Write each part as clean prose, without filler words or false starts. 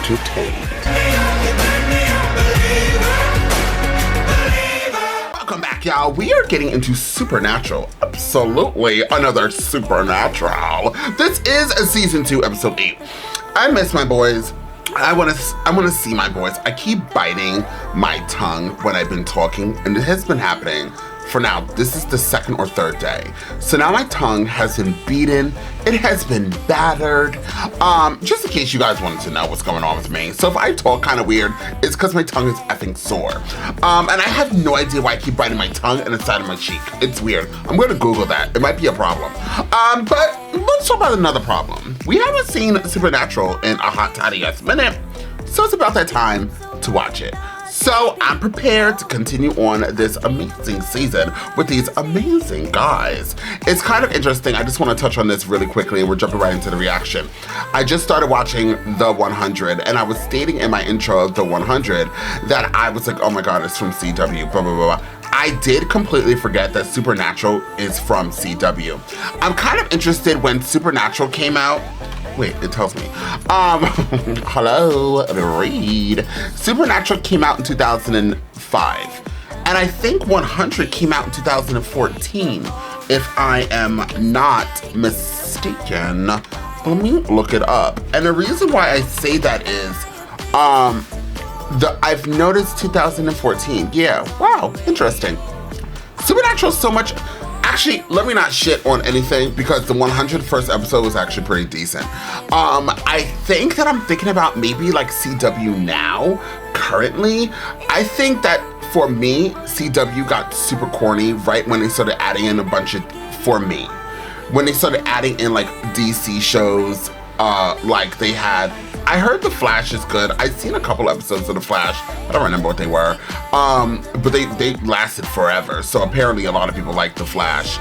entertained. Welcome back, y'all. We are getting into Supernatural. Absolutely another Supernatural. This is a season 2, episode 8. I miss my boys. I want to see my boys. I keep biting my tongue when I've been talking, and it has been happening for now. This is the second or third day. So now my tongue has been beaten. It has been battered. Just in case you guys wanted to know what's going on with me. So if I talk kind of weird, it's because my tongue is effing sore. And I have no idea why I keep biting my tongue and the side of my cheek. It's weird. I'm going to Google that. It might be a problem. But let's talk about another problem. We haven't seen Supernatural in a hot toddy ass minute. So it's about that time to watch it. So I'm prepared to continue on this amazing season with these amazing guys. It's kind of interesting. I just want to touch on this really quickly and we're jumping right into the reaction. I just started watching The 100 and I was stating in my intro of The 100 that I was like, oh my God, it's from CW, blah, blah, blah, blah. I did completely forget that Supernatural is from CW. I'm kind of interested when Supernatural came out. Wait, it tells me. Hello, read. Supernatural came out in 2005. And I think 100 came out in 2014, if I am not mistaken. Let me look it up. And the reason why I say that is, I've noticed 2014. Yeah, wow, interesting. Supernatural so much. Actually, let me not shit on anything because the 100 first episode was actually pretty decent. I think that I'm thinking about maybe like CW now, currently. I think that for me, CW got super corny right when they started adding in a bunch of, for me, when they started adding in like DC shows, like they had, I heard The Flash is good. I've seen a couple episodes of The Flash. I don't remember what they were. But they lasted forever. So apparently a lot of people like The Flash.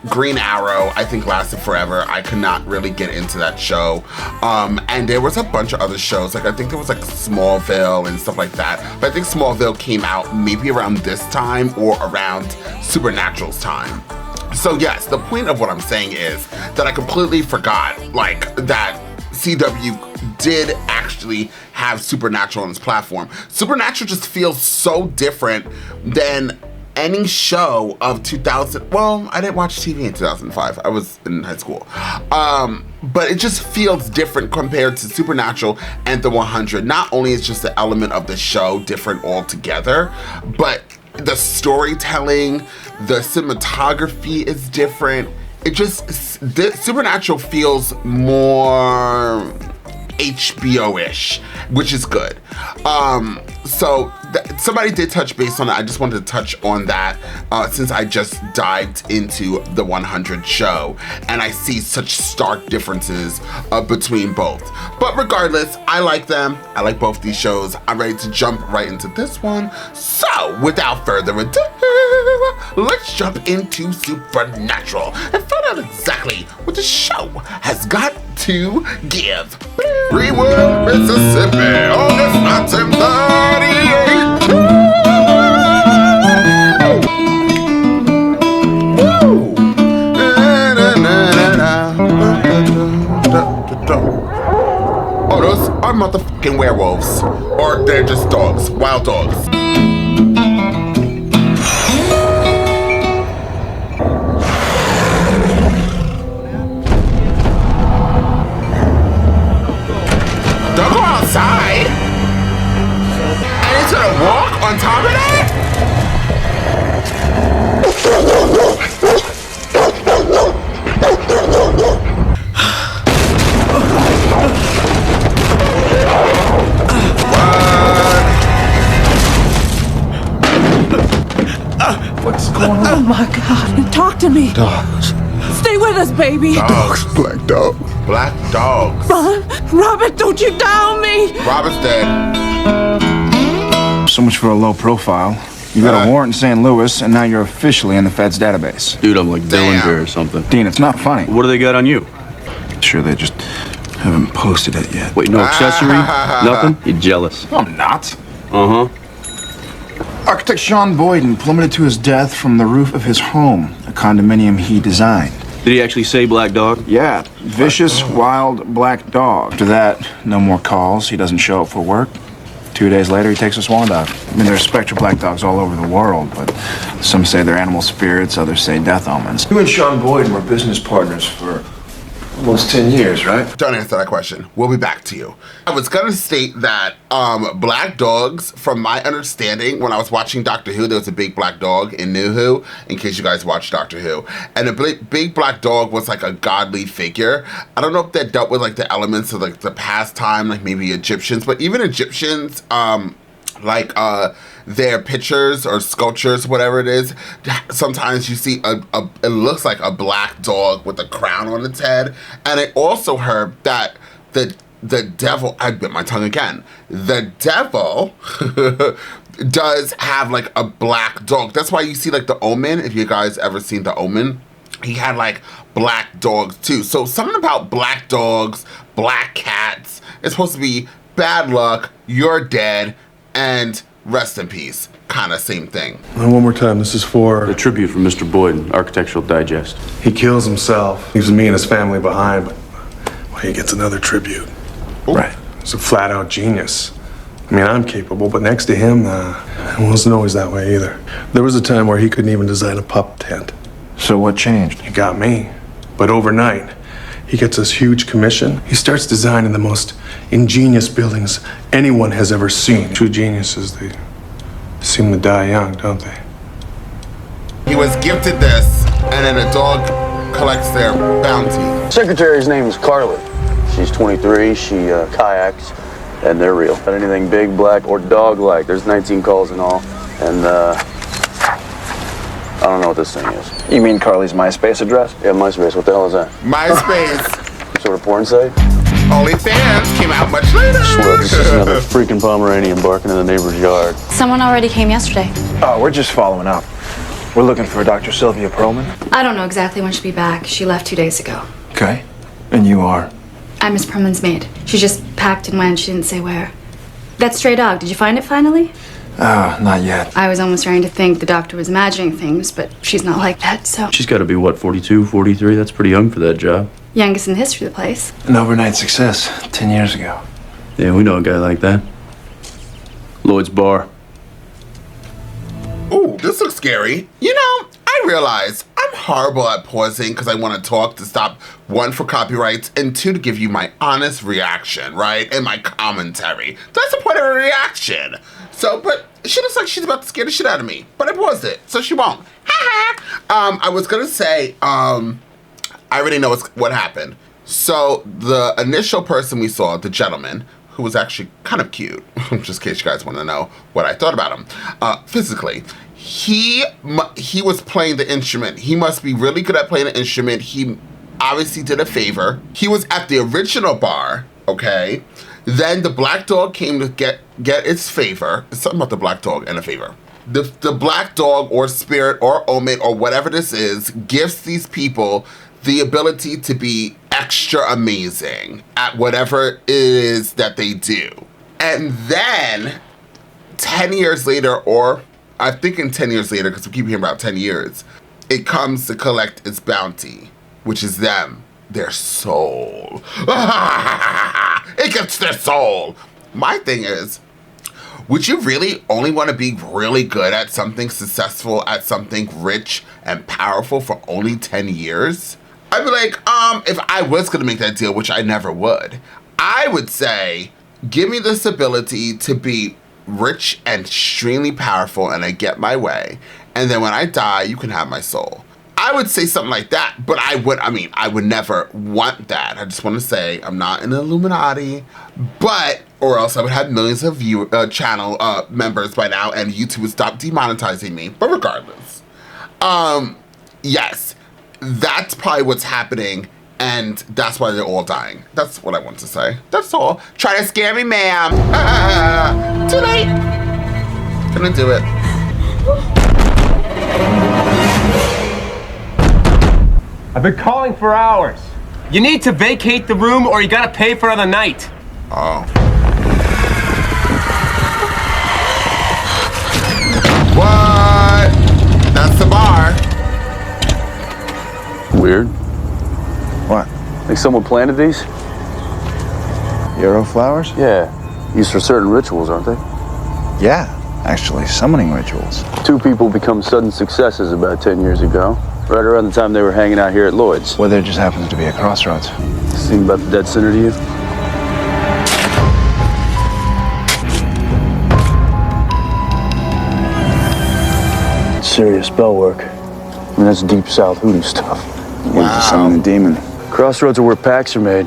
Green Arrow, I think lasted forever. I could not really get into that show. And there was a bunch of other shows. Like I think there was like Smallville and stuff like that. But I think Smallville came out maybe around this time or around Supernatural's time. So yes, the point of what I'm saying is that I completely forgot like that CW did actually have Supernatural on its platform. Supernatural just feels so different than any show of 2000. Well, I didn't watch TV in 2005. I was in high school. But it just feels different compared to Supernatural and The 100. Not only is just the element of the show different altogether, but the storytelling, the cinematography is different. It just, Supernatural feels more HBO-ish, which is good. So somebody did touch base on that. I just wanted to touch on that since I just dived into the 100 show and I see such stark differences between both. But regardless, I like them. I like both these shows. I'm ready to jump right into this one. So without further ado, let's jump into Supernatural and find out exactly what the show has got to give. Greenwood, Mississippi, August 1938. Oh, those are motherfucking werewolves. Or they're just dogs, wild dogs. Don't go outside. And it's gonna walk on top of that? What's going on? Oh my God, talk to me. Dogs. Stay with us, baby. Dogs. Black dog. Black dogs. Ron, Robert, don't you down me. Robert's dead. So much for a low profile. You got a warrant in St. Louis, and now you're officially in the Fed's database. Dude, I'm like Damn. Dillinger or something. Dean, it's not funny. What do they got on you? Sure, they just haven't posted it yet. Wait, no accessory? Nothing? You're jealous. No, I'm not. Uh-huh. Architect Sean Boyden plummeted to his death from the roof of his home, a condominium he designed. Did he actually say black dog? Yeah, vicious, wild, black dog. After that, no more calls. He doesn't show up for work. 2 days later, he takes a swan dive. I mean, there's spectral black dogs all over the world, but some say they're animal spirits, others say death omens. You and Sean Boyd were business partners for almost 10 years, right? Don't answer that question. We'll be back to you. I was gonna state that black dogs, from my understanding, when I was watching Doctor Who, there was a big black dog in New Who, in case you guys watch Doctor Who. And the big black dog was like a godly figure. I don't know if that dealt with like the elements of like the past time, like maybe Egyptians, but even Egyptians, their pictures or sculptures, whatever it is, sometimes you see it looks like a black dog with a crown on its head. And I also heard that the devil, I bit my tongue again, the devil does have like a black dog. That's why you see like the Omen, if you guys ever seen the Omen, he had like black dogs too. So something about black dogs, black cats, it's supposed to be bad luck, you're dead, and rest in peace, kind of same thing. And one more time, this is for... A tribute from Mr. Boyd, Architectural Digest. He kills himself, leaves me and his family behind, but well, he gets another tribute. Ooh. Right. He's a flat-out genius. I mean, I'm capable, but next to him, it wasn't always that way either. There was a time where he couldn't even design a pup tent. So what changed? He got me. But overnight, he gets this huge commission. He starts designing the most ingenious buildings anyone has ever seen. True geniuses, they seem to die young, don't they? He was gifted this, and then a dog collects their bounty. Secretary's name is Carly. She's 23, she kayaks, and they're real. Not anything big, black, or dog-like. There's 19 calls in all, and I don't know what this thing is. You mean Carly's MySpace address? Yeah, MySpace. What the hell is that? MySpace. Some sort of porn site? OnlyFans came out much later. I swear, this is another freaking Pomeranian barking in the neighbor's yard. Someone already came yesterday. Oh, we're just following up. We're looking for Dr. Sylvia Perlman. I don't know exactly when she'll be back. She left 2 days ago. Okay. And you are? I'm Miss Perlman's maid. She just packed and went. She didn't say where. That stray dog, did you find it finally? Not yet. I was almost starting to think the doctor was imagining things, but she's not like that, so. She's got to be, what, 42, 43? That's pretty young for that job. Youngest in the history of the place. An overnight success 10 years ago. Yeah, we know a guy like that. Lloyd's Bar. Ooh, this looks scary. You know, I realize I'm horrible at pausing because I want to talk to stop, one, for copyrights, and two, to give you my honest reaction, right? And my commentary. That's the point of a reaction. So, but she looks like she's about to scare the shit out of me. But I paused it, so she won't. I was going to say, I already know what happened. So, the initial person we saw, the gentleman, who was actually kind of cute, just in case you guys want to know what I thought about him, physically, he was playing the instrument. He must be really good at playing the instrument. He obviously did a favor. He was at the original bar, okay? Then the black dog came to get its favor. It's something about the black dog and a favor. The black dog or spirit or omen or whatever this is gives these people the ability to be extra amazing at whatever it is that they do. And then 10 years later, or I'm thinking 10 years later, because we keep hearing about 10 years, it comes to collect its bounty, which is them, their soul. It gets their soul. My thing is, would you really only want to be really good at something, successful at something, rich and powerful for only 10 years? I'd be like, if I was going to make that deal, which I never would, I would say, give me this ability to be rich and extremely powerful and I get my way. And then when I die, you can have my soul. I would say something like that, but I would never want that. I just want to say I'm not an Illuminati, but, or else I would have millions of channel members by now and YouTube would stop demonetizing me. But regardless, yes, that's probably what's happening, and that's why they're all dying. That's what I want to say. That's all. Try to scare me, ma'am. Too late. Gonna do it. I've been calling for hours. You need to vacate the room or you gotta pay for another night. Oh. What? That's the bar. Weird. What? Think someone planted these? Yarrow flowers? Yeah. Used for certain rituals, aren't they? Yeah, actually, summoning rituals. 2 people become sudden successes about 10 years ago. Right around the time they were hanging out here at Lloyd's. Well, there just happens to be a Crossroads. Seem about the dead center to you? Serious spell work. I mean, that's deep south hoodoo stuff. Wow. Summoning a demon. Crossroads are where packs are made.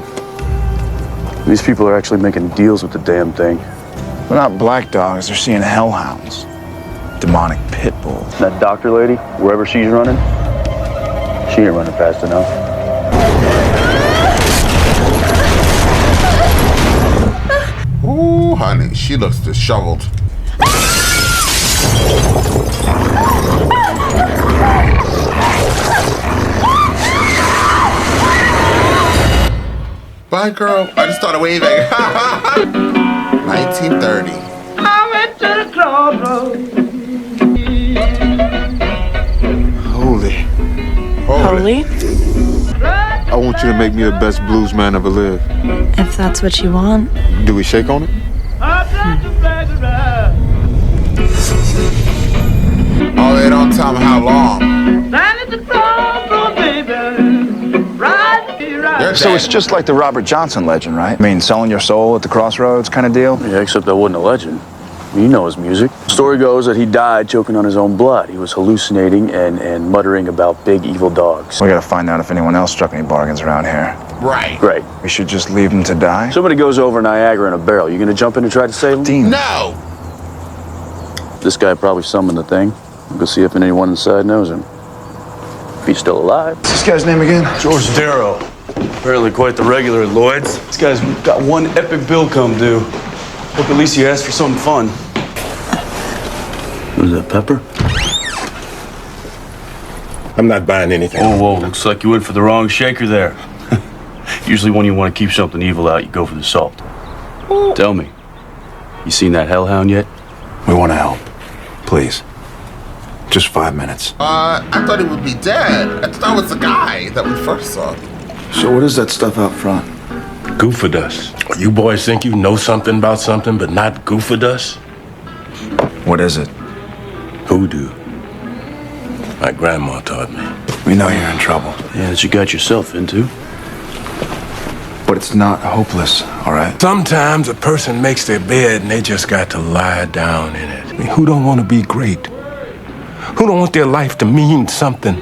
These people are actually making deals with the damn thing. They're not black dogs, they're seeing hellhounds. Demonic pit bulls. That doctor lady, wherever she's running, she ain't running fast enough. Ooh, honey, she looks disheveled. Bye, girl. I just started waving. 1930. I went to the crossroad. Holy. Holy? I want you to make me the best blues man ever lived. If that's what you want. Do we shake on it? Oh, they don't tell me how long. So it's just like the Robert Johnson legend, right? I mean, selling your soul at the Crossroads kind of deal? Yeah, except that wasn't a legend. You know his music. Story goes that he died choking on his own blood. He was hallucinating and muttering about big evil dogs. We gotta find out if anyone else struck any bargains around here. Right. Great. We should just leave him to die? Somebody goes over Niagara in a barrel. You gonna jump in and try to save him? Dean. No. This guy probably summoned the thing. We'll go see if anyone inside knows him. If he's still alive. What's this guy's name again? George Darrow. Apparently quite the regular at Lloyd's. This guy's got one epic bill come due. Hope at least you asked for something fun. Was that pepper? I'm not buying anything. Whoa, looks like you went for the wrong shaker there. Usually when you want to keep something evil out, you go for the salt. Tell me, you seen that hellhound yet? We want to help. Please. Just 5 minutes. I thought he would be dead. I thought that was the guy that we first saw. So what is that stuff out front? Goofa dust. You boys think you know something about something, but not Goofa dust? What is it? Hoodoo. My grandma taught me. We know you're in trouble. Yeah, that you got yourself into. But it's not hopeless, all right? Sometimes a person makes their bed and they just got to lie down in it. I mean, who don't want to be great? Who don't want their life to mean something?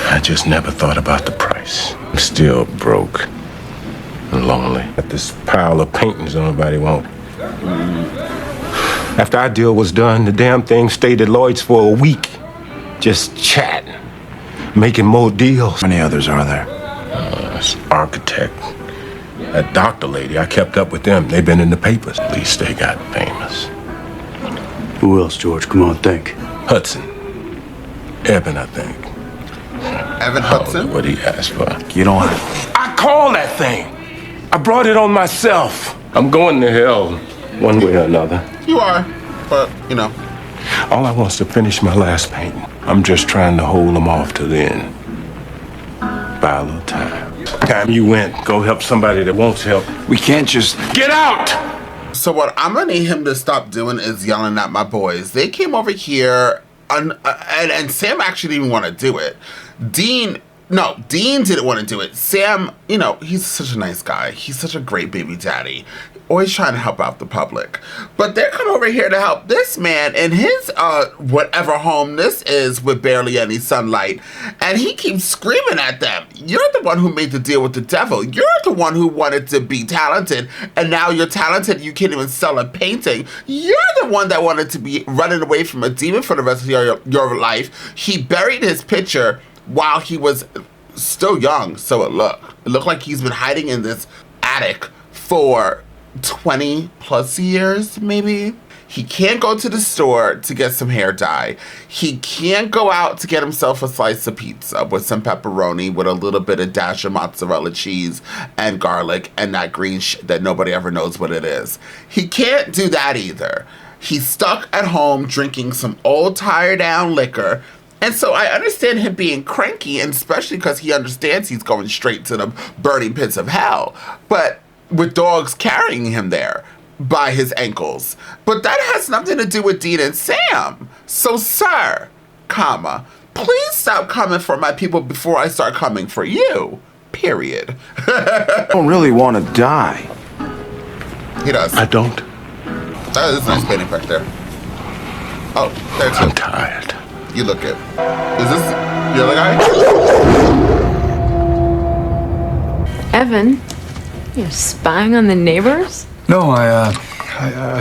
I just never thought about the price. I'm still broke and lonely. Got this pile of paintings nobody won't. After our deal was done, the damn thing stayed at Lloyd's for a week. Just chatting, making more deals. How many others are there? This architect, that doctor lady, I kept up with them. They've been in the papers. At least they got famous. Who else, George? Come on, think. Hudson. Evan, I think. Evan Hudson? What he asked for. You don't have... I called that thing. I brought it on myself. I'm going to hell one way or another. You are, but, you know. All I want is to finish my last painting. I'm just trying to hold them off till the end. Buy a little time. Time you went, go help somebody that wants help. We can't just... Get out! So what I'm gonna need him to stop doing is yelling at my boys. They came over here, and Sam actually didn't even want to do it. Dean didn't want to do it. Sam, you know, he's such a nice guy. He's such a great baby daddy. Always trying to help out the public. But they're coming over here to help this man in his, whatever home this is with barely any sunlight. And he keeps screaming at them. You're the one who made the deal with the devil. You're the one who wanted to be talented. And now you're talented. You can't even sell a painting. You're the one that wanted to be running away from a demon for the rest of your life. He buried his picture while he was still young, so it looked. It looked like he's been hiding in this attic for 20 plus years, maybe. He can't go to the store to get some hair dye. He can't go out to get himself a slice of pizza with some pepperoni with a little bit of dash of mozzarella cheese and garlic and that green shit that nobody ever knows what it is. He can't do that either. He's stuck at home drinking some old tired down liquor And so I understand him being cranky, and especially because he understands he's going straight to the burning pits of hell. But with dogs carrying him there by his ankles. But that has nothing to do with Dean and Sam. So, sir, please stop coming for my people before I start coming for you. Period. I don't really want to die. He does. I don't. That is a nice painting back there. Oh, there too. I'm tired. You look it. Is this the other guy? Evan, you're spying on the neighbors? No, I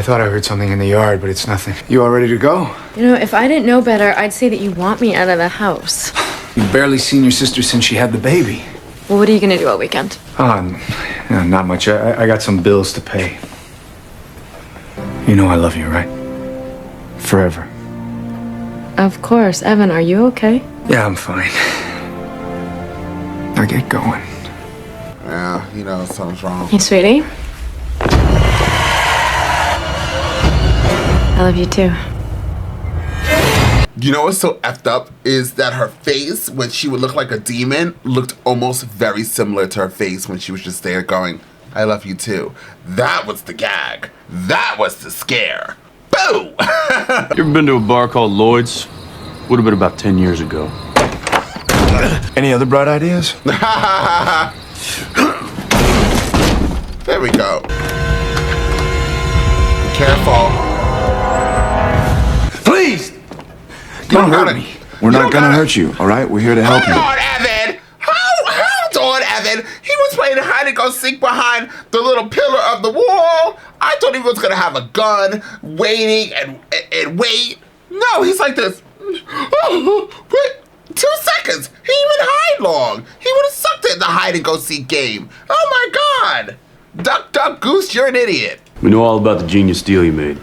thought I heard something in the yard, but it's nothing. You all ready to go? You know, if I didn't know better, I'd say that you want me out of the house. You've barely seen your sister since she had the baby. Well, what are you gonna do all weekend? Not much. I got some bills to pay. You know I love you, right? Forever. Of course. Evan, are you okay? Yeah, I'm fine. Now get going. Yeah, you know, something's wrong. Hey, sweetie. I love you too. You know what's so effed up is that her face, when she would look like a demon, looked almost very similar to her face when she was just there going, I love you too. That was the gag. That was the scare. Boo! You ever been to a bar called Lloyd's? Would have been about 10 years ago. Any other bright ideas? There we go. Careful. Please! Don't hurt me. We're not gonna hurt you, all right? We're here to help you. Hold on, Evan. Hold on, Evan. He was playing hide and go seek behind the little pillar of the wall. I thought he was gonna have a gun, waiting and wait. No, he's like this. Oh, wait, 2 seconds. He didn't even hide long. He would have sucked it in the hide and go seek game. Oh my God. Duck, duck, goose, you're an idiot. We know all about the genius deal you made.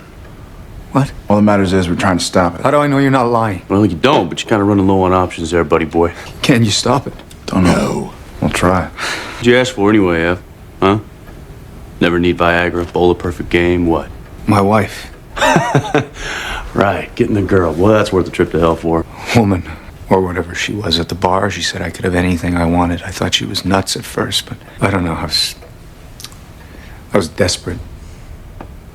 What? All that matters is we're trying to stop it. How do I know you're not lying? Well, you don't, but you're kind of running low on options there, buddy boy. Can you stop it? Don't know. We'll try. What'd you ask for anyway, Ev? Huh? Never need Viagra, bowl of perfect game, what? My wife. Right, getting the girl. Well, that's worth the trip to hell for. Woman, or whatever she was at the bar. She said I could have anything I wanted. I thought she was nuts at first, but I don't know. I was desperate.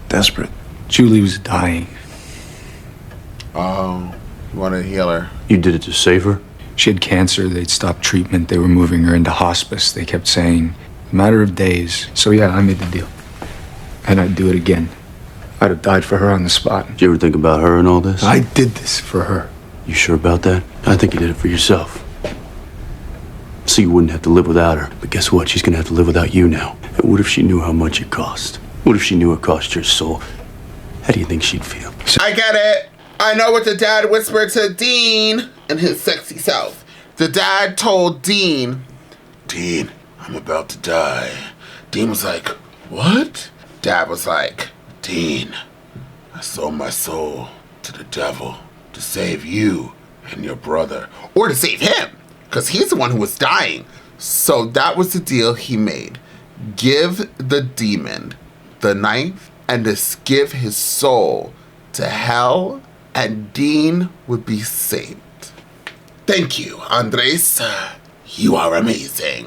Desperate? Julie was dying. Oh, you want to heal her? You did it to save her? She had cancer. They'd stopped treatment. They were moving her into hospice. They kept saying, a matter of days. So yeah, I made the deal. And I'd do it again. I'd have died for her on the spot. Did you ever think about her and all this? I did this for her. You sure about that? I think you did it for yourself. So you wouldn't have to live without her. But guess what? She's gonna have to live without you now. And what if she knew how much it cost? What if she knew it cost your soul? How do you think she'd feel? I get it. I know what the dad whispered to Dean and his sexy self. The dad told Dean, Dean, I'm about to die. Dean was like, what? Dad was like, Dean, I sold my soul to the devil to save you and your brother. Or to save him, because he's the one who was dying. So that was the deal he made. Give the demon the knife and just give his soul to hell, and Dean would be saved. Thank you, Andres. You are amazing.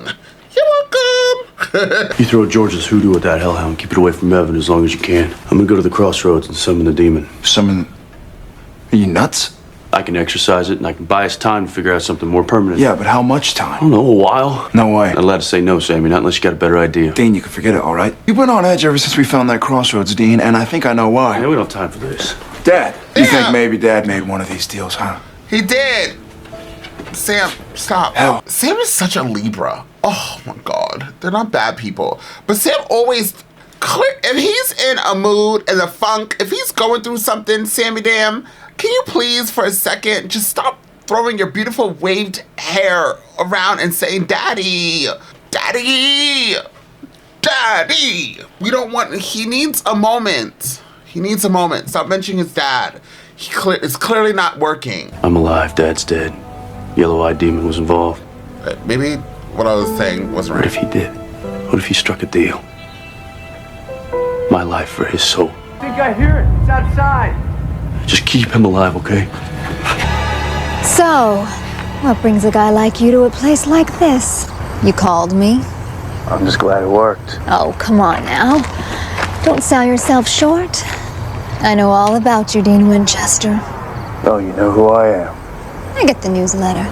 You're welcome. You throw George's hoodoo at that hellhound. Keep it away from Evan as long as you can. I'm gonna go to the Crossroads and summon the demon. Summon? Are you nuts? I can exercise it, and I can buy us time to figure out something more permanent. Yeah, but how much time? I don't know, a while. No way. Not allowed to say no, Sammy, not unless you got a better idea. Dean, you can forget it, all right? You've been on edge ever since we found that Crossroads, Dean, and I think I know why. Yeah, we don't have time for this. Dad, you think maybe Dad made one of these deals, huh? He did. Sam, stop. Hell. Sam is such a Libra. Oh my God. They're not bad people. But Sam always, if he's in a mood, in a funk, if he's going through something, Sammy damn, can you please for a second just stop throwing your beautiful waved hair around and saying, Daddy, Daddy, Daddy. We don't want, he needs a moment. He needs a moment. Stop mentioning his dad. It's clearly not working. I'm alive, Dad's dead. Yellow-eyed demon was involved. Maybe what I was saying wasn't right. What if he did? What if he struck a deal? My life for his soul. I think I hear it. It's outside. Just keep him alive, okay? So, what brings a guy like you to a place like this? You called me? I'm just glad it worked. Oh, come on now. Don't sell yourself short. I know all about you, Dean Winchester. Oh, you know who I am. I get the newsletter.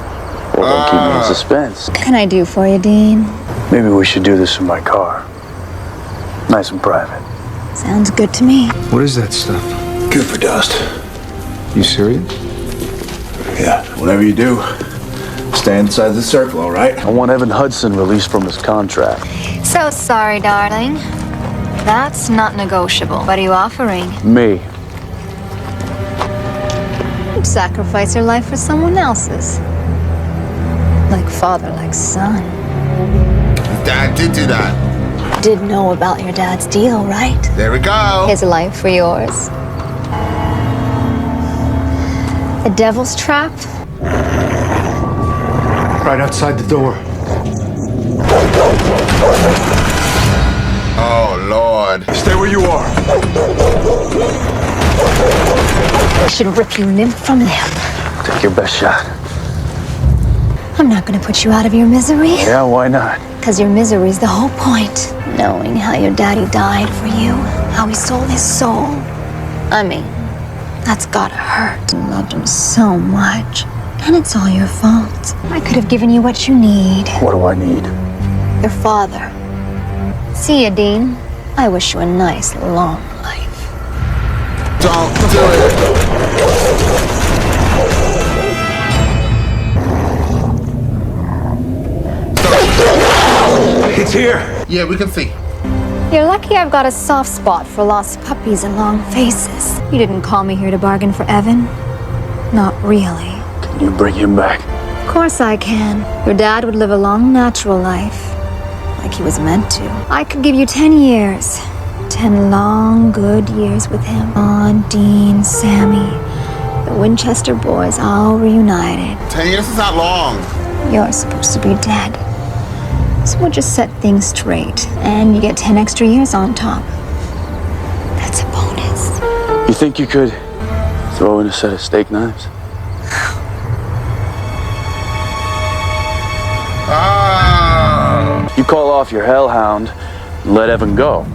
Well, don't keep me in suspense. What can I do for you, Dean? Maybe we should do this in my car. Nice and private. Sounds good to me. What is that stuff? Good for dust. You serious? Yeah, whatever you do, stay inside the circle, all right? I want Evan Hudson released from his contract. So sorry, darling. That's not negotiable. What are you offering? Me. You'd sacrifice your life for someone else's. Like father, like son. Dad did do that. Did know about your dad's deal, right? There we go. His life for yours. The devil's trap? Right outside the door. Oh, Lord. Stay where you are. I should rip you limb from limb. Take your best shot. I'm not gonna put you out of your misery. Yeah, why not? Because your misery's the whole point. Knowing how your daddy died for you, how he sold his soul. I mean, that's gotta hurt. You loved him so much. And it's all your fault. I could have given you what you need. What do I need? Your father. See ya, Dean. I wish you a nice, long life. Don't do it. It's here. Yeah, we can see. You're lucky I've got a soft spot for lost puppies and long faces. You didn't call me here to bargain for Evan. Not really. Can you bring him back? Of course I can. Your dad would live a long, natural life. Like he was meant to. I could give you 10 years. 10 long, good years with him. Don, Dean, Sammy. The Winchester boys all reunited. 10 years is not long. You're supposed to be dead. So we'll just set things straight. And you get 10 extra years on top. That's a bonus. You think you could throw in a set of steak knives? You call off your hellhound and let Evan go.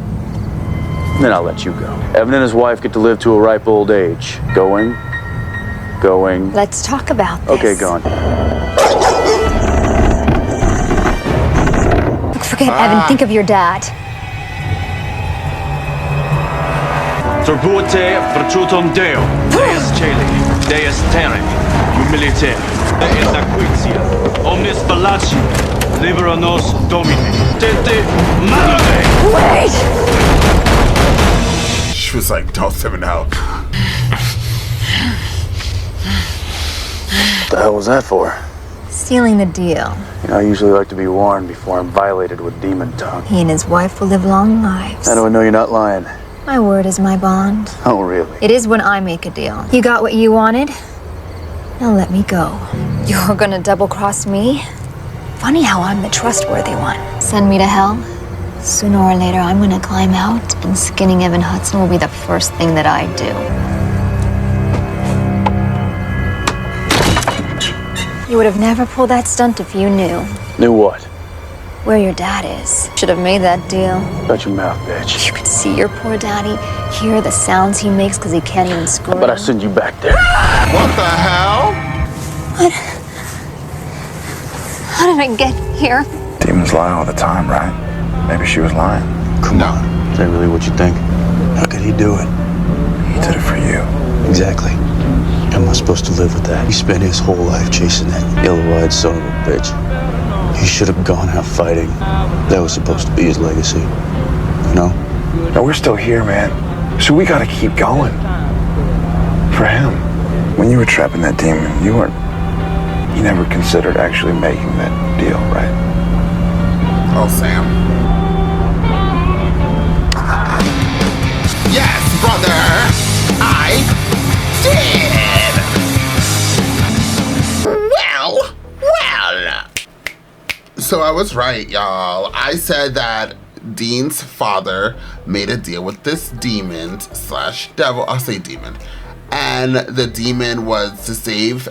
Then I'll let you go. Evan and his wife get to live to a ripe old age. Going. Let's talk about this. Okay, go on. Forget Evan, think of your dad. Turbute virtutum Deo, Deus Celi, Deus Terre, Humiliter, Deus Acquitia, Omnis Fallaci, Libera nos Domine, Tente Manume. Wait! She was like, don't send it out. What the hell was that for? Sealing the deal. You know, I usually like to be warned before I'm violated with demon tongue. He and his wife will live long lives. How do I know you're not lying? My word is my bond. Oh, really? It is when I make a deal. You got what you wanted? Now let me go. You're gonna double-cross me? Funny how I'm the trustworthy one. Send me to hell? Sooner or later, I'm gonna climb out, and skinning Evan Hudson will be the first thing that I do. You would have never pulled that stunt if you knew. Knew what? Where your dad is. Should have made that deal. Shut your mouth, bitch. You could see your poor daddy, hear the sounds he makes because he can't even scream. But I send you back there. What the hell? What? How did I get here? Demons lie all the time, right? Maybe she was lying. Come on. Is that really what you think? How could he do it? He did it for you. Exactly. How am I supposed to live with that? He spent his whole life chasing that yellow-eyed son of a bitch. He should have gone out fighting. That was supposed to be his legacy. You know? No, we're still here, man. So we gotta keep going. For him. When you were trapping that demon, you never considered actually making that deal, right? Oh, Sam. Yes, brother! I did! Well. So I was right, y'all. I said that Dean's father made a deal with this demon / devil. I'll say demon. And the demon was to save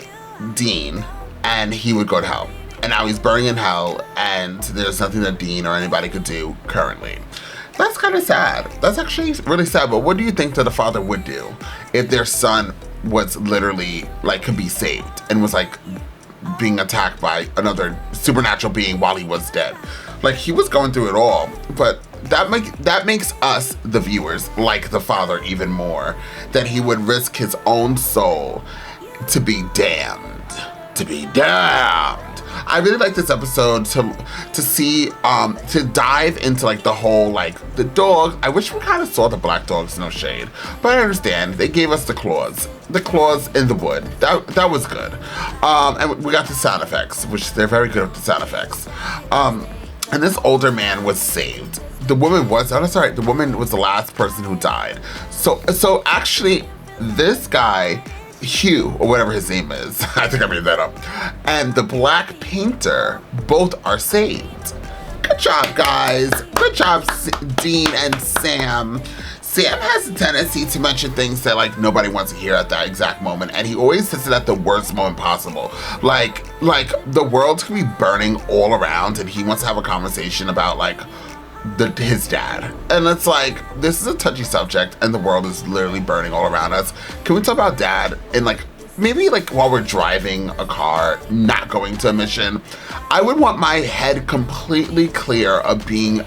Dean and he would go to hell. And now he's burning in hell and there's nothing that Dean or anybody could do currently. That's kind of sad. That's actually really sad. But what do you think that a father would do if their son was literally like could be saved and was like being attacked by another supernatural being while he was dead? Like he was going through it all, but that makes us, the viewers, like the father even more, that he would risk his own soul to be damned. To be damned. I really like this episode to see, to dive into like the whole, like the dog. I wish we kind of saw the black dogs, no shade, but I understand. They gave us the claws in the wood. That was good. And we got the sound effects, which they're very good at the sound effects. And this older man was saved. The woman was, the woman was the last person who died. So actually, this guy, Hugh, or whatever his name is, I think I made that up, and the black painter, both are saved. Good job, guys. Good job, Dean and Sam. Sam has a tendency to mention things that like nobody wants to hear at that exact moment, and he always says it at the worst moment possible. Like the world could be burning all around, and he wants to have a conversation about like his dad, and it's like, this is a touchy subject, and the world is literally burning all around us. Can we talk about dad? And like maybe like while we're driving a car, not going to a mission, I would want my head completely clear of being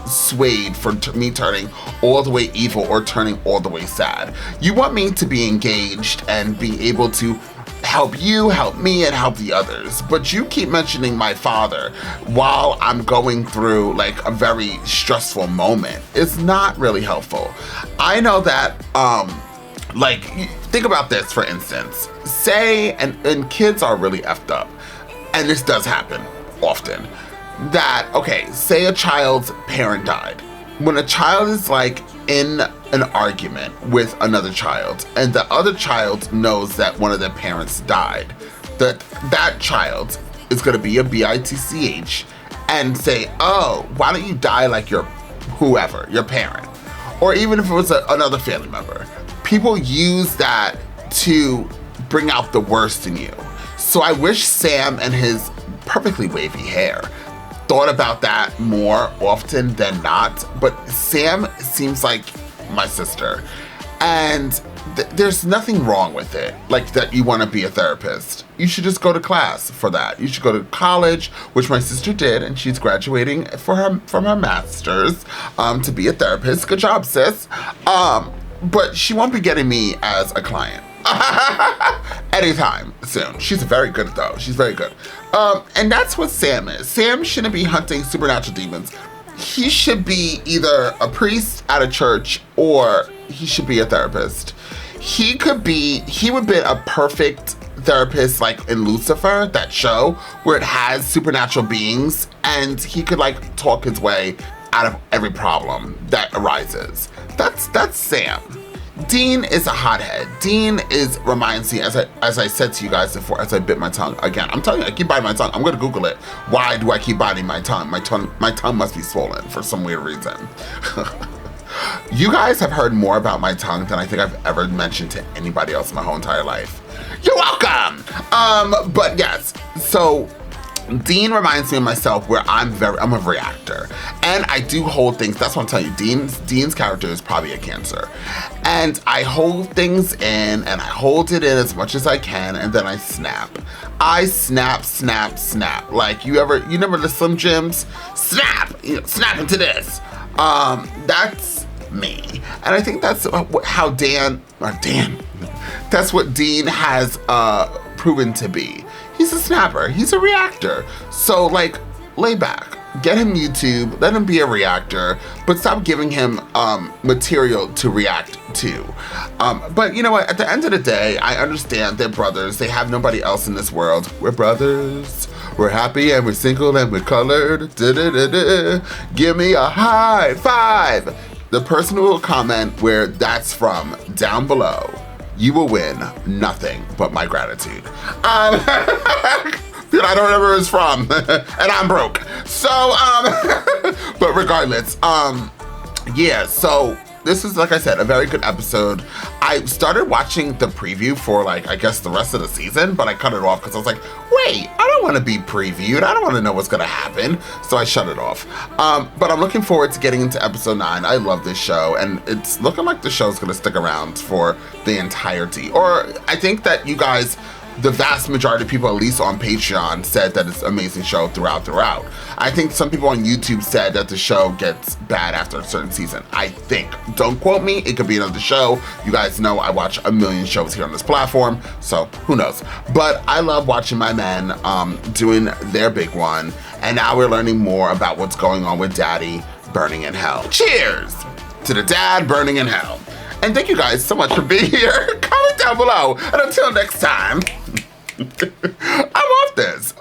swayed for me turning all the way evil or turning all the way sad. You want me to be engaged and be able to help you, help me, and help the others. But you keep mentioning my father while I'm going through like a very stressful moment. It's not really helpful. I know that, like, think about this, for instance. Say, and kids are really effed up, and this does happen often, that, okay, say a child's parent died. When a child is like in an argument with another child, and the other child knows that one of their parents died, that child is gonna be a bitch and say, oh, why don't you die like your whoever, your parent? Or even if it was another family member. People use that to bring out the worst in you. So I wish Sam and his perfectly wavy hair thought about that more often than not, but Sam seems like my sister, and there's nothing wrong with it, like that you want to be a therapist. You should just go to class for that. You should go to college, which my sister did, and she's graduating from her master's to be a therapist. Good job, sis. But she won't be getting me as a client anytime soon. She's very good though. She's very good. And that's what Sam is. Sam shouldn't be hunting supernatural demons. He should be either a priest at a church or he should be a therapist. He would be a perfect therapist, like in Lucifer, that show where it has supernatural beings, and he could like talk his way out of every problem that arises. That's Sam. Dean is a hothead. Dean reminds me, as I said to you guys before, as I bit my tongue again. I'm telling you, I keep biting my tongue. I'm gonna Google it. Why do I keep biting my tongue? My tongue must be swollen for some weird reason. You guys have heard more about my tongue than I think I've ever mentioned to anybody else in my whole entire life. You're welcome. But yes, so Dean reminds me of myself, where I'm a reactor, and I do hold things. That's what I'm telling you. Dean's character is probably a Cancer, and I hold things in, and I hold it in as much as I can, and then I snap. I snap. Like you remember the Slim Jims? Snap, snap into this. That's me, and I think that's how that's what Dean has proven to be. He's a snapper. He's a reactor. So, like, lay back. Get him YouTube. Let him be a reactor. But stop giving him material to react to. But you know what? At the end of the day, I understand they're brothers. They have nobody else in this world. We're brothers. We're happy and we're single and we're colored. Da-da-da-da. Give me a high five. The person who will comment where that's from down below, you will win nothing but my gratitude. Dude, I don't remember where it's from, and I'm broke. So, but regardless, yeah, so this is, like I said, a very good episode. I started watching the preview for, like, I guess the rest of the season, but I cut it off because I was like, wait, I don't want to be previewed. I don't want to know what's going to happen. So I shut it off. But I'm looking forward to getting into episode 9. I love this show, and it's looking like the show's going to stick around for the entirety. Or I think that you guys, the vast majority of people, at least on Patreon, said that it's an amazing show throughout. I think some people on YouTube said that the show gets bad after a certain season. I think. Don't quote me. It could be another show. You guys know I watch a million shows here on this platform, so who knows. But I love watching my men doing their big one, and now we're learning more about what's going on with Daddy burning in hell. Cheers to the dad burning in hell. And thank you guys so much for being here. Comment down below. And until next time, I'm off this.